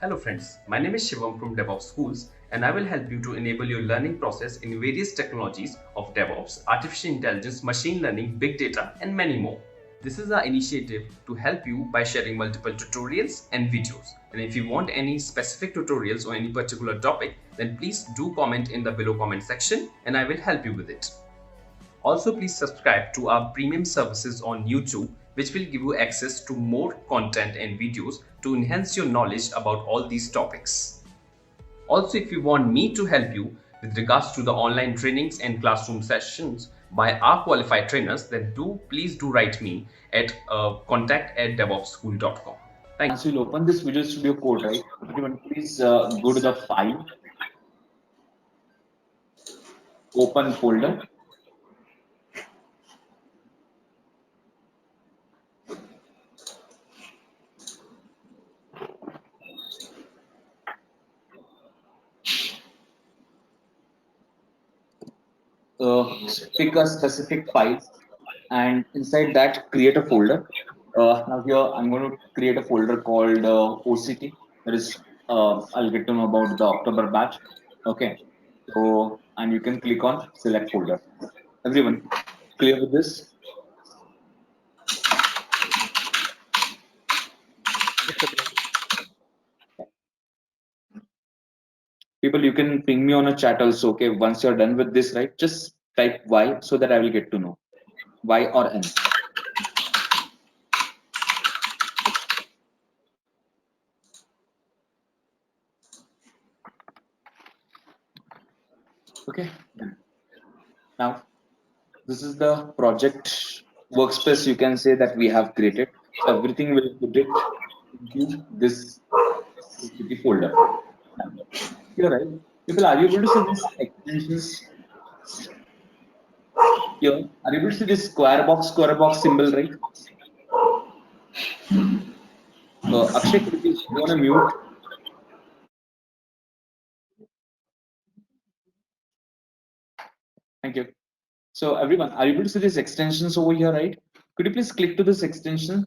Hello friends, my name is Shivam from DevOps Schools and I will help you to enable your learning process in various technologies of DevOps, artificial intelligence, machine learning, big data and many more. This is our initiative to help you by sharing multiple tutorials and videos. And if you want any specific tutorials or any particular topic, then please do comment in the below comment section and I will help you with it. Also, please subscribe to our premium services on YouTube, which will give you access to more content and videos to enhance your knowledge about all these topics. Also, if you want me to help you with regards to the online trainings and classroom sessions by our qualified trainers, then please do write me at contact@devopsschool.com. Thank Once you'll open this Visual Studio Code, right? Everyone, please go to the file, open folder. Pick a specific file, and inside that, create a folder. Now here, I'm going to create a folder called OCT. That is, I'll get to know about the October batch. Okay. So, and you can click on select folder. Everyone, clear with this? People, you can ping me on a chat also. Okay. Once you're done with this, right? Just type Y so that I will get to know. Y or N. Okay. Now, this is the project workspace, you can say, that we have created. So everything will put it into this folder. You're right. People, are you able to see these extensions here? Are you able to see this square box symbol, right? Akshay, could you please go on a mute? Thank you. So everyone, are you able to see these extensions over here, right? Could you please click to this extension?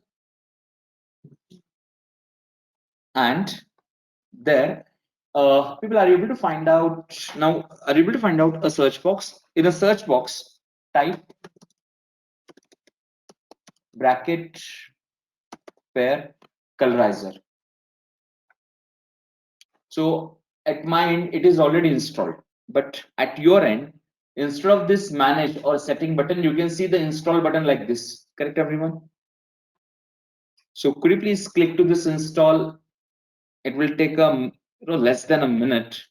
And there, people, are you able to find out now? Are you able to find out a search box? In a search box, type bracket pair colorizer. So at my end, it is already installed, but at your end, instead of this manage or setting button, you can see the install button like this. Correct, everyone? So could you please click to this install? It will take less than a minute.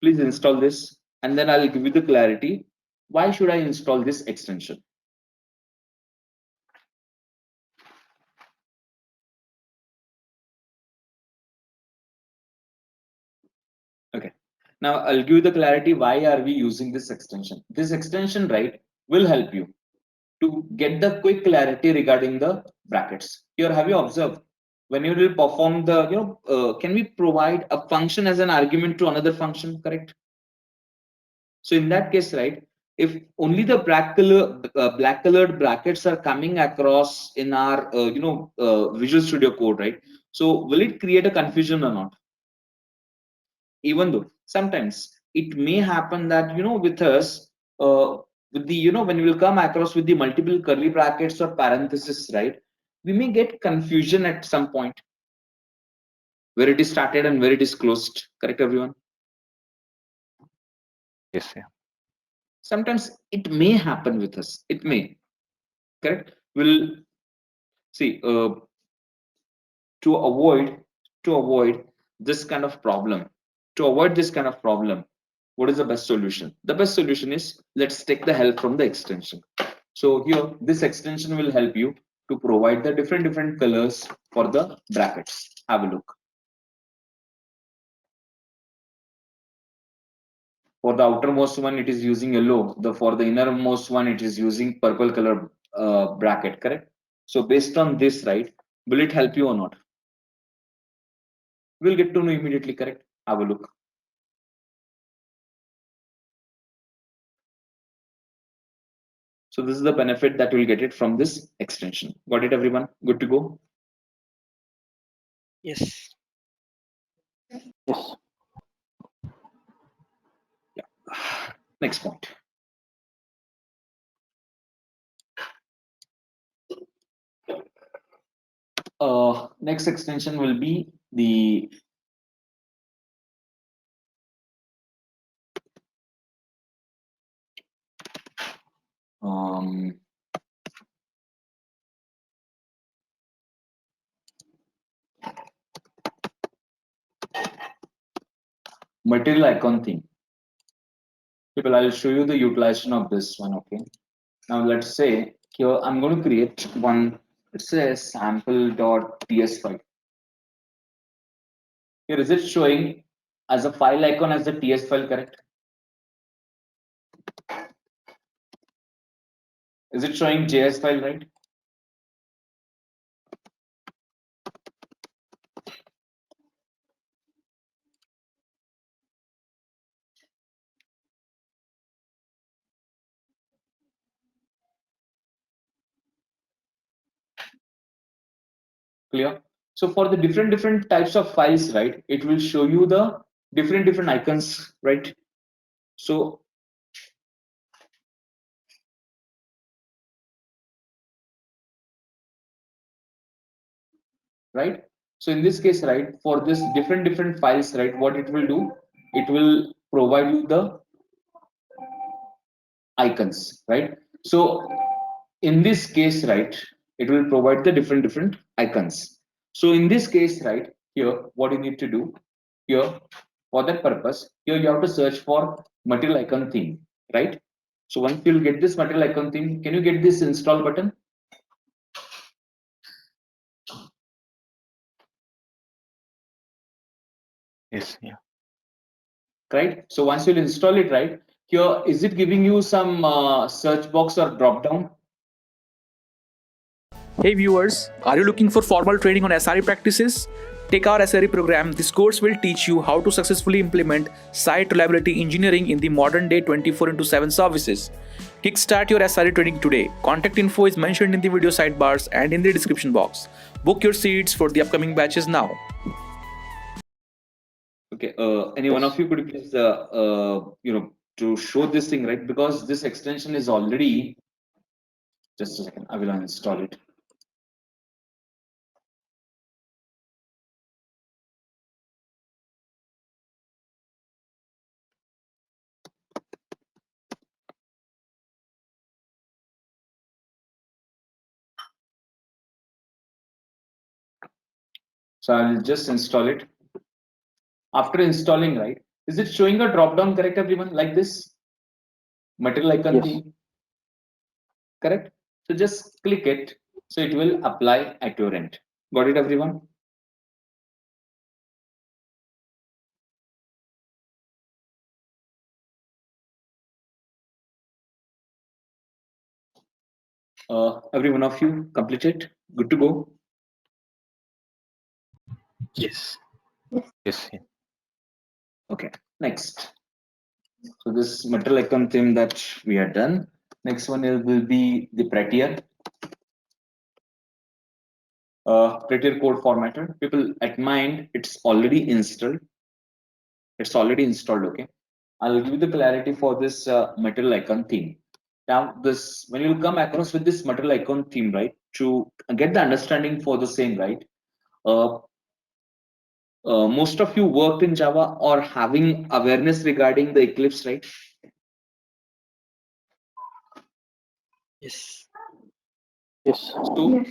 Please install this, and then I'll give you the clarity. Why should I install this extension? Okay. Now I'll give you the clarity. Why are we using this extension? This extension, right, will help you to get the quick clarity regarding the brackets. Here, have you observed when you will perform the, can we provide a function as an argument to another function, correct? So in that case, right, if only the black colored brackets are coming across in our, Visual Studio Code, right? So will it create a confusion or not? Even though sometimes it may happen that, with us, with the, when we will come across with the multiple curly brackets or parentheses, right, we may get confusion at some point where it is started and where it is closed. Correct, everyone? Yes, yeah. Sometimes it may happen with us. It may. Correct. We'll see. To avoid this kind of problem, to avoid this kind of problem, what is the best solution? The best solution is, let's take the help from the extension. So here, this extension will help you to provide the different colors for the brackets. Have a look. For the outermost one, it is using yellow. For the innermost one, it is using purple color bracket. Correct. So based on this, right, will it help you or not? We'll get to know immediately. Correct. Have a look. So this is the benefit that you'll get it from this extension. Got it, everyone? Good to go? Yes. Yes. Next point. Next extension will be the material icon theme. People, I'll show you the utilization of this one. Okay. Now let's say here I'm going to create one. Let's say sample.ts file. Here is it showing as a file icon as the TS file, correct? Is it showing JS file, right? Clear? So for the different types of files, right, it will show you the different icons, right? So right, so in this case, right, for this different files, right, what it will do, it will provide you the icons, right? So in this case, right, it will provide the different icons. So in this case, right, here what you need to do here, for that purpose, here you have to search for material icon theme, right? So once you'll get this material icon theme, can you get this install button? Yes. Yeah. Right, so once you'll install it, right, here is it giving you some search box or drop down? Hey viewers, are you looking for formal training on SRE practices? Take our SRE program. This course will teach you how to successfully implement site reliability engineering in the modern day 24/7 services. Kickstart your SRE training today. Contact info is mentioned in the video sidebars and in the description box. Book your seats for the upcoming batches now. Okay, any one of you could you please, to show this thing, right? Because this extension is already, just a second, I will uninstall it. So I'll just install it. After installing, right, is it showing a drop down, correct, everyone, like this? Material icon Yes. theme, correct? So just click it, so it will apply at your end. Got it, everyone? Every one of you completed? Good to go? Yes. Yes. Yeah. Okay, next. So this material icon theme that we are done. Next one will be the Prettier. Prettier code formatter. People at mind, it's already installed. It's already installed. Okay, I'll give you the clarity for this material icon theme. Now, this when you come across with this material icon theme, right? To get the understanding for the same, right? Uh, most of you worked in Java or having awareness regarding the Eclipse, right? Yes. Yes. So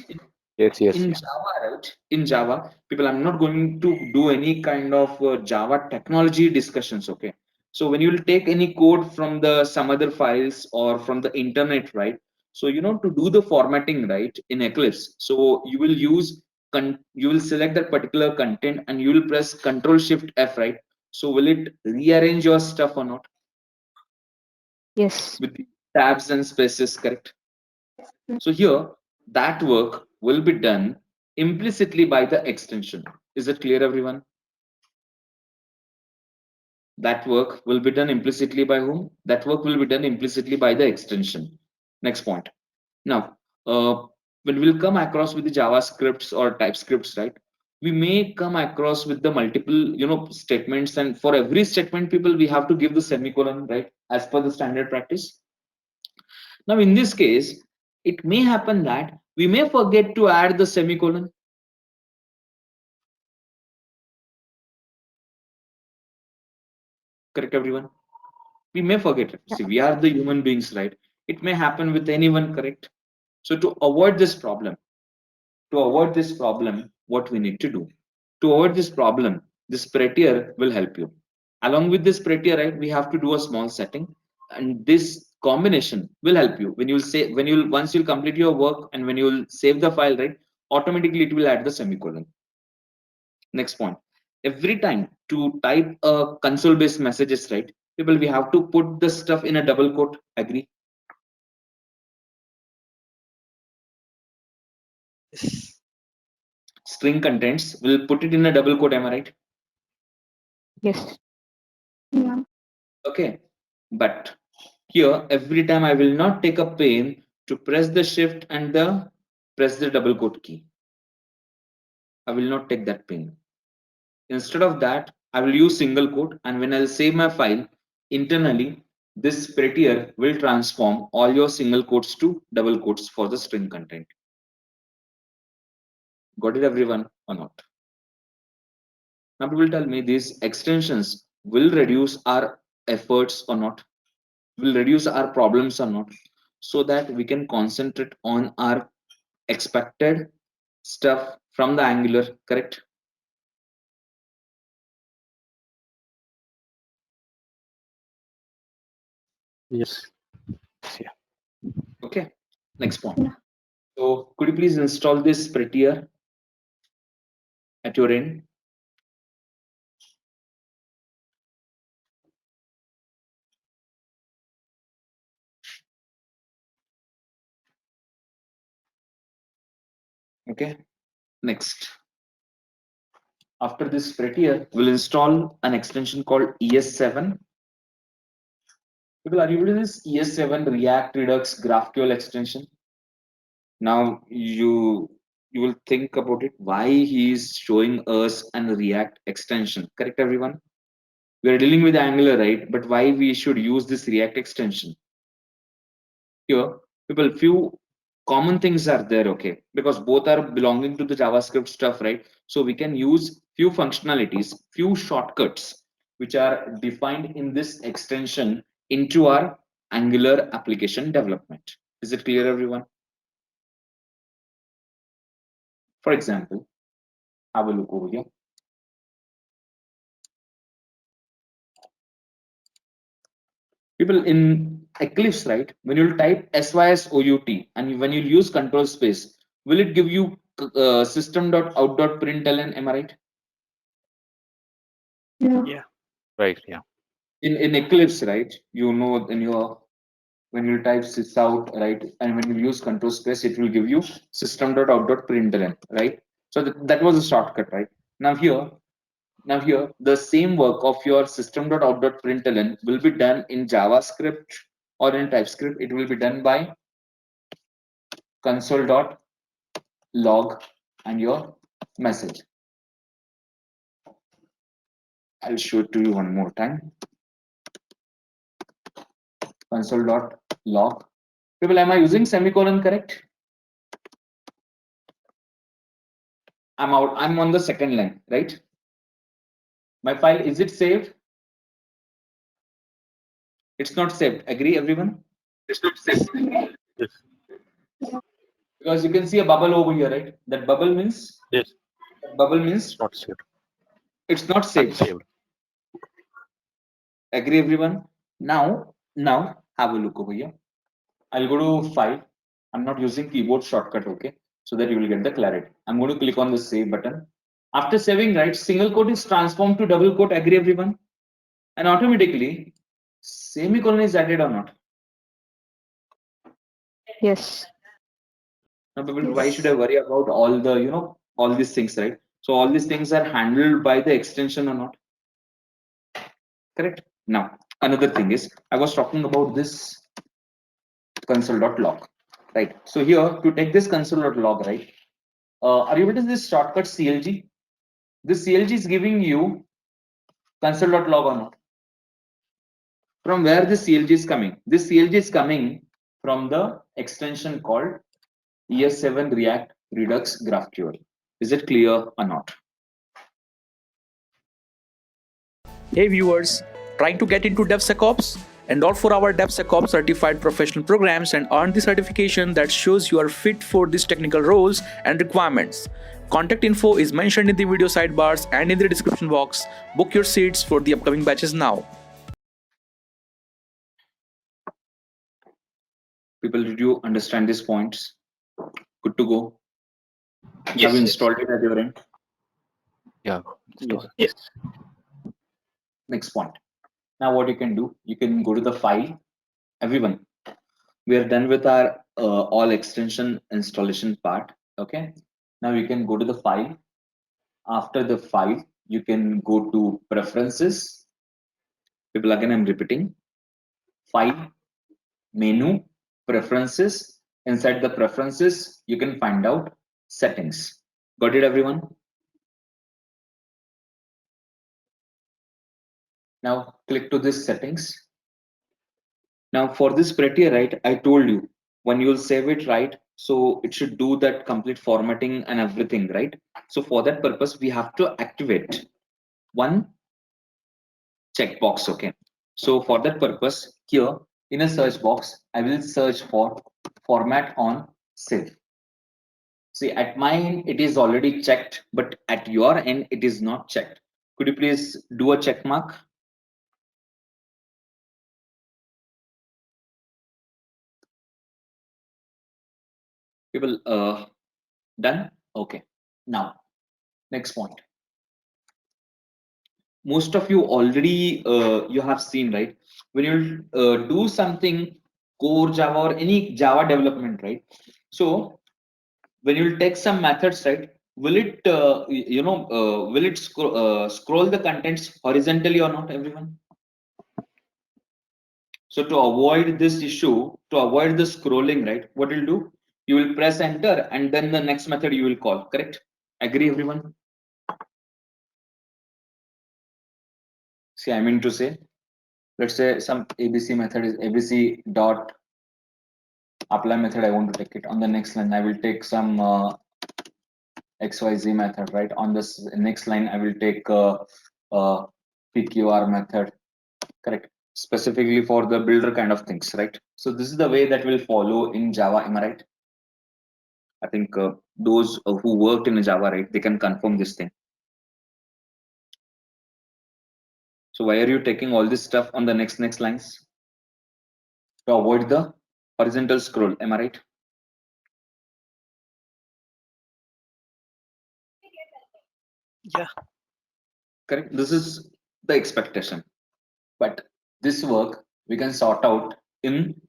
Yes. Yes. in Yeah. Java, right? In Java, people, I'm not going to do any kind of Java technology discussions. Okay. So when you will take any code from the some other files or from the internet, right? So to do the formatting, right, in Eclipse. So you will use you will select that particular content and you will press Control Shift F, right? So will it rearrange your stuff or not? Yes. With the tabs and spaces, correct? So here, that work will be done implicitly by the extension. Is it clear, everyone? That work will be done implicitly by whom? That work will be done implicitly by the extension. Next point. Now, when we'll come across with the JavaScripts or TypeScripts, right? we may come across with the multiple statements, and for every statement, people, we have to give the semicolon, right, as per the standard practice. Now, in this case, it may happen that we may forget to add the semicolon. Correct, everyone? We may forget it. See, we are the human beings, right? It may happen with anyone, correct? So to avoid this problem, what we need to do? To avoid this problem, this Prettier will help you. Along with this Prettier, right, we have to do a small setting, and this combination will help you when you'll say, once you'll complete your work and when you'll save the file, right, automatically it will add the semicolon. Next point, every time to type a console based messages, right, people, we have to put the stuff in a double quote. Agree? Yes. String contents, we'll put it in a double quote. Am I right? Yes. Yeah. Okay, but here every time I will not take a pain to press the shift and press the double quote key. I will not take that pain. Instead of that, I will use single quote, and when I'll save my file internally, this Prettier will transform all your single quotes to double quotes for the string content. Got it, everyone, or not? Now people tell me, these extensions will reduce our efforts or not, will reduce our problems or not, so that we can concentrate on our expected stuff from the Angular, correct? Yes. Yeah. Okay, next point. So could you please install this Prettier at your end? Okay, next. After this Prettier, we'll install an extension called ES7. People, are you using this ES7 React Redux GraphQL extension? Now you will think about it, why he is showing us an React extension, correct, everyone? We are dealing with Angular, right? But why we should use this React extension? Here, people, few common things are there, okay? Because both are belonging to the JavaScript stuff, right? So we can use few functionalities, few shortcuts, which are defined in this extension into our Angular application development. Is it clear, everyone? For example, have a look over here. People, in Eclipse, right, when you type SYSOUT and when you use control space, will it give you system.out.println? Am I right? Yeah. Right. Yeah. In Eclipse, right, when you type sysout, right, and when you use control space, it will give you system.out.println, right? So that was a shortcut, right? Now here, the same work of your system.out.println will be done in JavaScript or in TypeScript. It will be done by console.log and your message. I'll show it to you one more time. Console.log. People, am I using semicolon correct? I'm on the second line, right? My file, is it saved? It's not saved. Agree, everyone? It's not saved. Yes. Because you can see a bubble over here, right? That bubble means? Yes. Bubble means Not saved. it's not saved. Unsaved. Agree, everyone? Now have a look over here. I'll go to file. I'm not using keyboard shortcut, okay? So that you will get the clarity. I'm going to click on the save button. After saving, right, single quote is transformed to double quote. Agree, everyone? And automatically semicolon is added or not? Yes. Now, people, why should I worry about all the all these things, right? So all these things are handled by the extension or not? Correct. Now another thing is, I was talking about this console.log, right? So here, to take this console.log, right, are you able to this shortcut CLG? This CLG is giving you console.log or not? From where this CLG is coming? This CLG is coming from the extension called ES7 React Redux GraphQL. Is it clear or not? Hey viewers, trying to get into DevSecOps? Enroll for our DevSecOps certified professional programs and earn the certification that shows you are fit for these technical roles and requirements. Contact info is mentioned in the video sidebars and in the description box. Book your seats for the upcoming batches now. People, did you understand these points? Good to go. Yes. Have you installed it at your end? Yeah. Yes. Next point. Now what you can do, you can go to the file. Everyone, we are done with our all extension installation part. Okay. Now you can go to the file. After the file, you can go to preferences. People, again, I'm repeating. File, menu, preferences. Inside the preferences, you can find out settings. Got it, everyone? Now click to this settings. Now for this prettier, right, I told you when you'll save it, right, so it should do that complete formatting and everything, right? So for that purpose, we have to activate one checkbox. Okay. So for that purpose, here in a search box, I will search for format on save. See, at my end, it is already checked, but at your end, it is not checked. Could you please do a check mark? People, done? Okay. Now, next point. Most of you already you have seen, right? When you do something core Java or any Java development, right? So when you take some methods, right, will it will it scroll the contents horizontally or not, everyone? So to avoid this issue, to avoid the scrolling, right, what you'll do, you will press enter and then the next method you will call. Correct? Agree, everyone? See, I mean to say, let's say some ABC method is ABC dot apply method. I want to take it on the next line. I will take some XYZ method, right? On this next line, I will take PQR method, correct? Specifically for the builder kind of things, right? So this is the way that will follow in Java. Am I right? I think those who worked in Java, right, they can confirm this thing. So why are you taking all this stuff on the next lines? To avoid the horizontal scroll. Am I right? Yeah. Correct. This is the expectation. But this work we can sort out in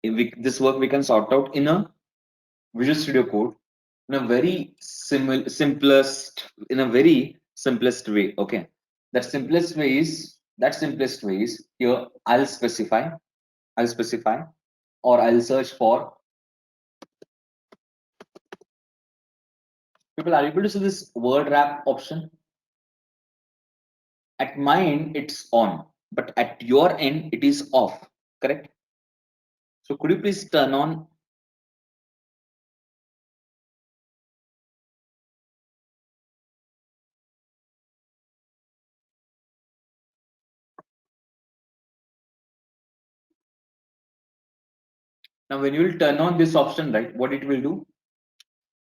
this work we can sort out in a Visual Studio Code in a very simplest way. Okay, that simplest way is here. I'll specify or I'll search for. People, are able to see this word wrap option? At my end it's on, but at your end it is off. Correct? So could you please turn on? Now, when you will turn on this option, right, what it will do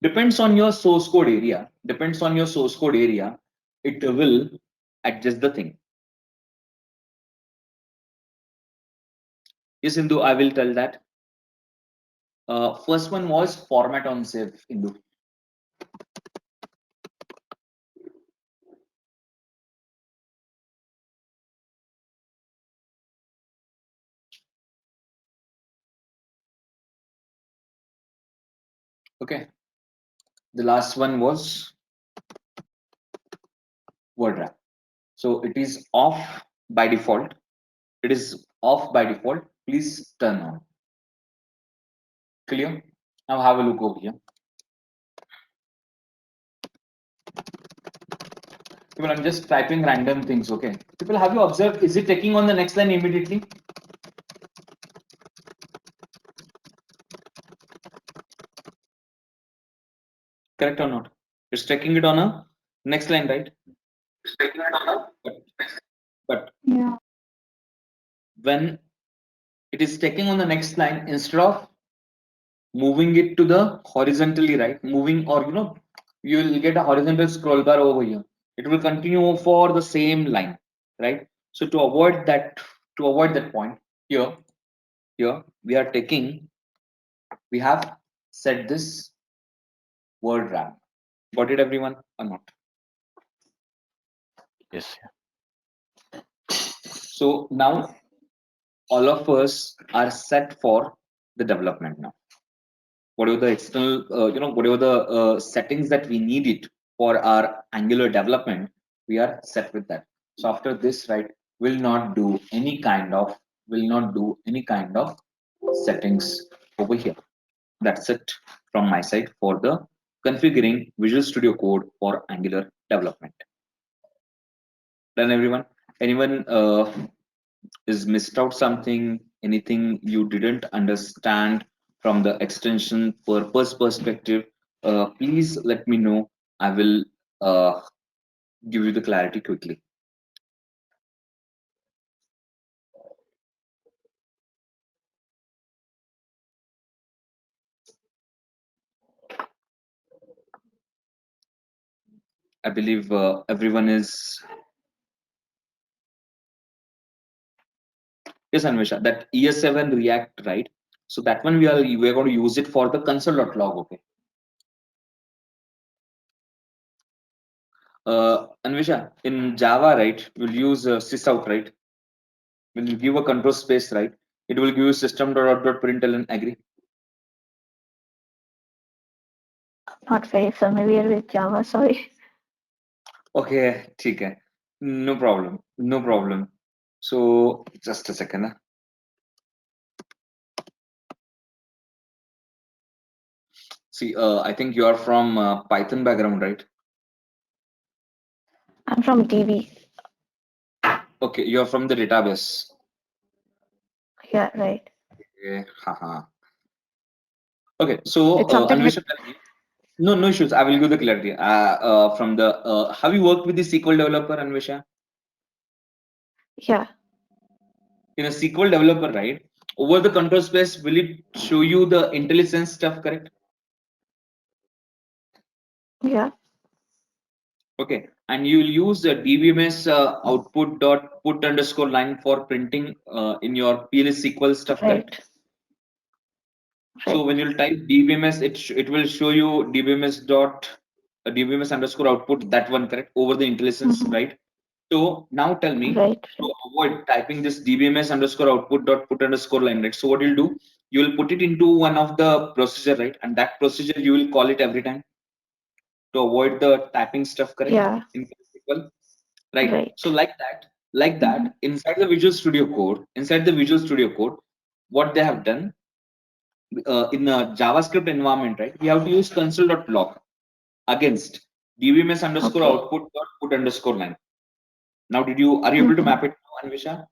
depends on your source code area. It will adjust the thing. Yes, Indu, I will tell that. First one was format on save, Indu. Okay. The last one was word wrap. So it is off by default. Please turn on. Clear? Now have a look over here. People, I'm just typing random things. Okay. People, have you observed? Is it taking on the next line immediately? Correct or not? It's taking it on a next line, right? It's taking it on a. But Yeah. when it is taking on the next line, instead of moving it to the horizontally, right? Moving, or you will get a horizontal scroll bar over here. It will continue for the same line, right? So to avoid that point, here we are taking, we have set this word wrap. Got it, everyone, or not? Yes. So now all of us are set for the development now. Whatever the external, whatever the settings that we need it for our Angular development, we are set with that. So after this, right, will not do any kind of settings over here. That's it from my side for the configuring Visual Studio Code for Angular development. Done, everyone? Anyone is missed out something? Anything you didn't understand from the extension purpose perspective? Please let me know. I will give you the clarity quickly. I believe everyone is. Yes, Anvesha, that ES7 React, right? So that one we're going to use it for the console.log. Okay. Anvesha, in Java, right, we'll use sysout, right? When you give a control space, right, it will give you system.out.println agree. Not very familiar with Java, sorry. Okay, okay. No problem. So just a second. See, I think you are from Python background, right? I'm from DB. Okay, you are from the database. Yeah, right. Okay, haha. Okay, so It's something with, Anvesha, no issues. I will give the clarity. From the have you worked with the SQL developer, Anvesha? yeah, In a SQL developer, right? Over the control space, will it show you the IntelliSense stuff, correct? yeah, Okay, and you will use the DBMS output dot put underscore line for printing in your PLS SQL stuff, correct? right. So Right. when you type DBMS, it will show you DBMS dot DBMS underscore output, that one, correct, over the IntelliSense, Mhm. right? So now tell me, Right, to right. avoid typing this DBMS underscore output dot put underscore line, right? So what you'll do, you will put it into one of the procedure, right? And that procedure you will call it every time to avoid the typing stuff, correct? Yeah, In SQL, right? right. So like that, Mhm. inside the Visual Studio Code, what they have done in a JavaScript environment, right? We have to use console.log against dbms underscore Okay. output dot put underscore line. Now, are you able to Mhm. map it now, Anvisha?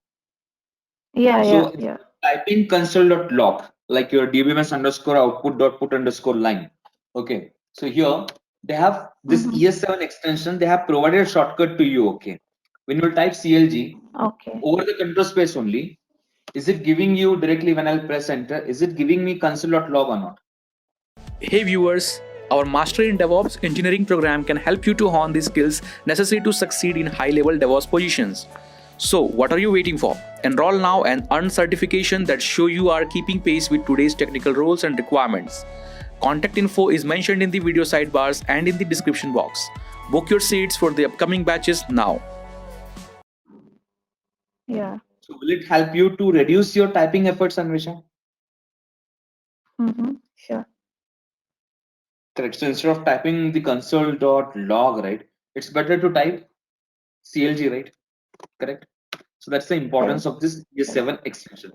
Yeah, So yeah. typing console.log like your dbms underscore output dot put underscore line. Okay. So here they have this Mhm. ES7 extension. They have provided a shortcut to you. Okay. When you type CLG Okay. over the control space only, is it giving you directly when I'll press enter? Is it giving me console.log or not? Hey viewers, our Mastery in DevOps engineering program can help you to hone the skills necessary to succeed in high-level DevOps positions. So, what are you waiting for? Enroll now and earn certification that show you are keeping pace with today's technical roles and requirements. Contact info is mentioned in the video sidebars and in the description box. Book your seats for the upcoming batches now. Yeah. So will it help you to reduce your typing efforts, Anvisha? Sure. Correct. So instead of typing the console.log, right, it's better to type CLG, right? Correct. So that's the Right. importance of this ES7 extension.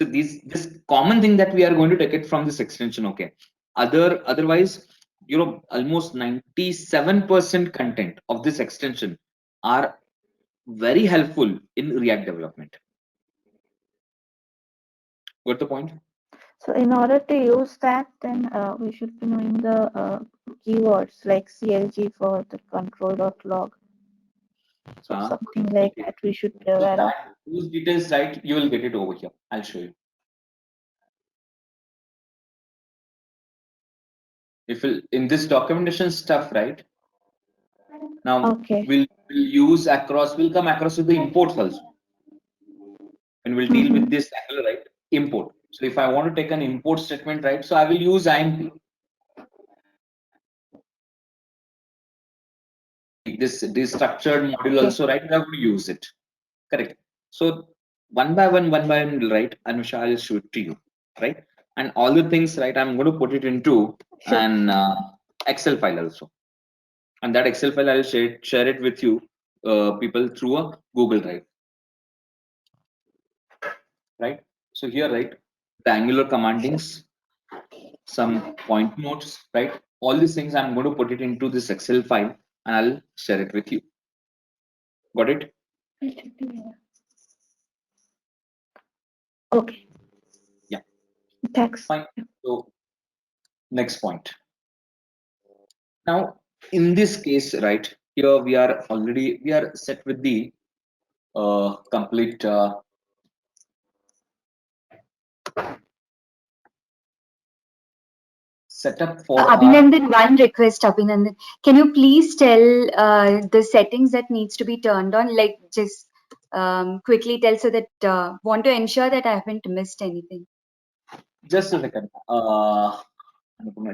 So this common thing that we are going to take it from this extension, okay. Otherwise, almost 97% content of this extension are very helpful in React development. Got the point? So in order to use that, then we should be knowing the keywords like CLG for the control.log. So something like okay. that we should be So aware of. those details, right? You will get it over here. I'll show you. If in this documentation stuff, right? Now Okay. we'll come across with the imports also. And we'll deal with this Angular, right? Import. So if I want to take an import statement, right? So I will use IMP. This structured module also, right? We have to use it. Correct. So one by one, right? Anusha, I'll show it to you, right? And all the things, right? I'm going to put it into an Excel file also. And that Excel file, I'll share it with you, people, through a Google Drive. Right? So here, right, the Angular commandings, some point notes, right? All these things I'm going to put it into this Excel file and I'll share it with you. Got it? Okay. Yeah. Thanks. Fine. So next point. Now, in this case, right, here we are set with the complete setup for Abhinandan, one request, Abhinandan. Can you please tell the settings that needs to be turned on? Like just quickly tell so that want to ensure that I haven't missed anything. just a second.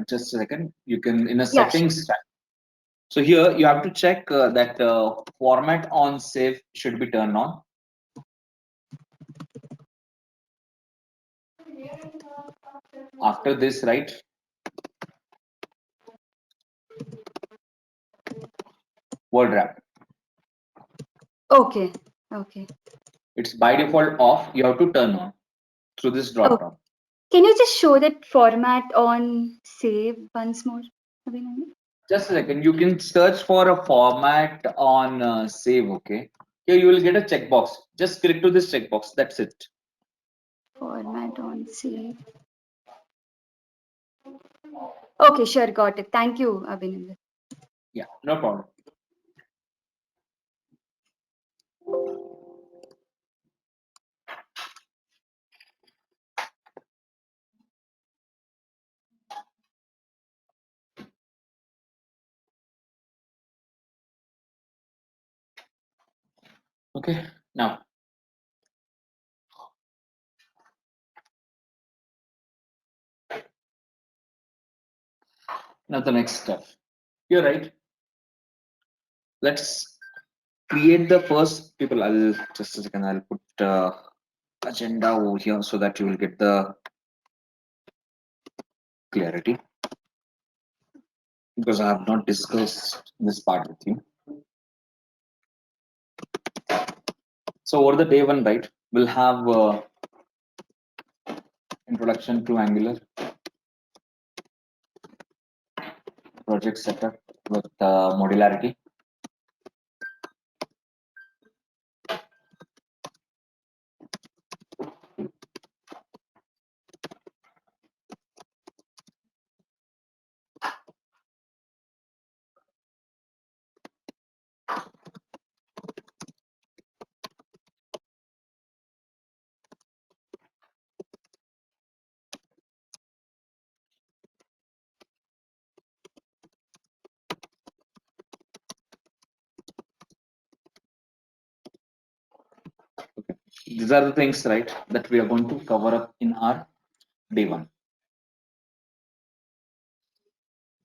Just a second. You can in a Yeah, settings. So here you have to check that format on save should be turned on. After this, right? Word wrap. Okay. Okay. It's by default off. You have to turn on through this drop down. Can you just show that format on save once more, Abhinandan? Just a second. You can search for a format on save. Okay. Here you will get a checkbox. Just click to this checkbox. That's it. Format on save. Okay, sure, got it. Thank you, Abhinandan. Yeah, no problem. Okay. Now the next step. You're right. Let's create the first people. I'll just a second. I'll put agenda over here so that you will get the clarity, because I have not discussed this part with you. So over the day one, right, we'll have introduction to Angular, project setup with modularity. Okay. These are the things, right, that we are going to cover up in our day one.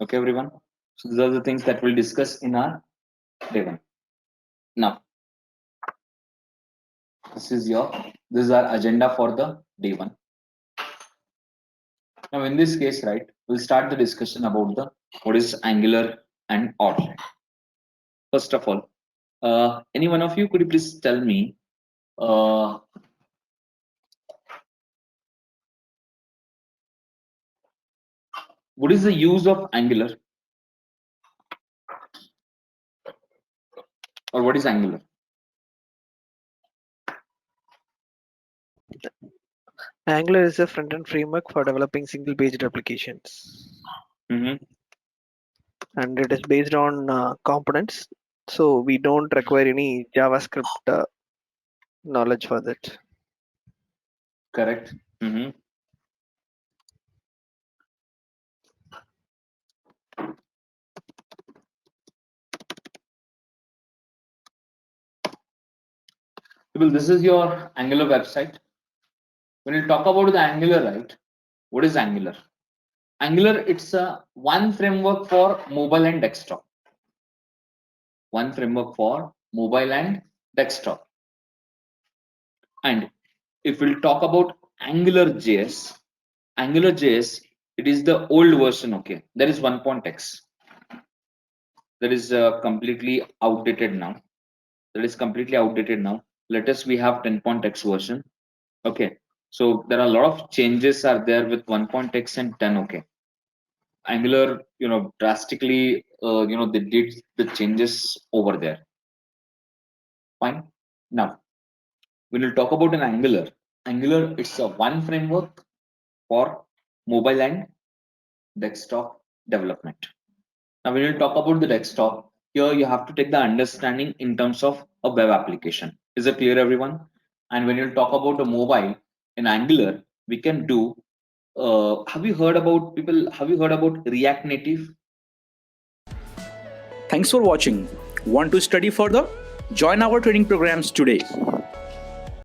Okay, everyone. So these are the things that we'll discuss in our day one. Now, this is our agenda for the day one. Now, in this case, right, we'll start the discussion about what is Angular and Outline. First of all, any one of you, could you please tell me what is the use of Angular? Or what is Angular? Angular is a front-end framework for developing single-page applications, Mm-hmm. and it is based on components. So we don't require any JavaScript knowledge for that. Correct. Mm-hmm. Well, this is your Angular website. When you talk about the Angular, right? What is Angular? Angular, it's a one framework for mobile and desktop. One framework for mobile and desktop. And if we'll talk about AngularJS, AngularJS, it is the old version. Okay, there is 1.x. That is completely outdated now. That is completely outdated now. Latest we have 10.x version. Okay, so there are a lot of changes are there with 1.x and 10. Okay, Angular, drastically, they did the changes over there. Fine. Now, when you talk about an Angular, it's a one framework for mobile and desktop development. Now, when you talk about the desktop, here you have to take the understanding in terms of a web application. Is it clear, everyone? And when you talk about the mobile in Angular, we can do. Have you heard about React Native? Thanks for watching. Want to study further? Join our training programs today.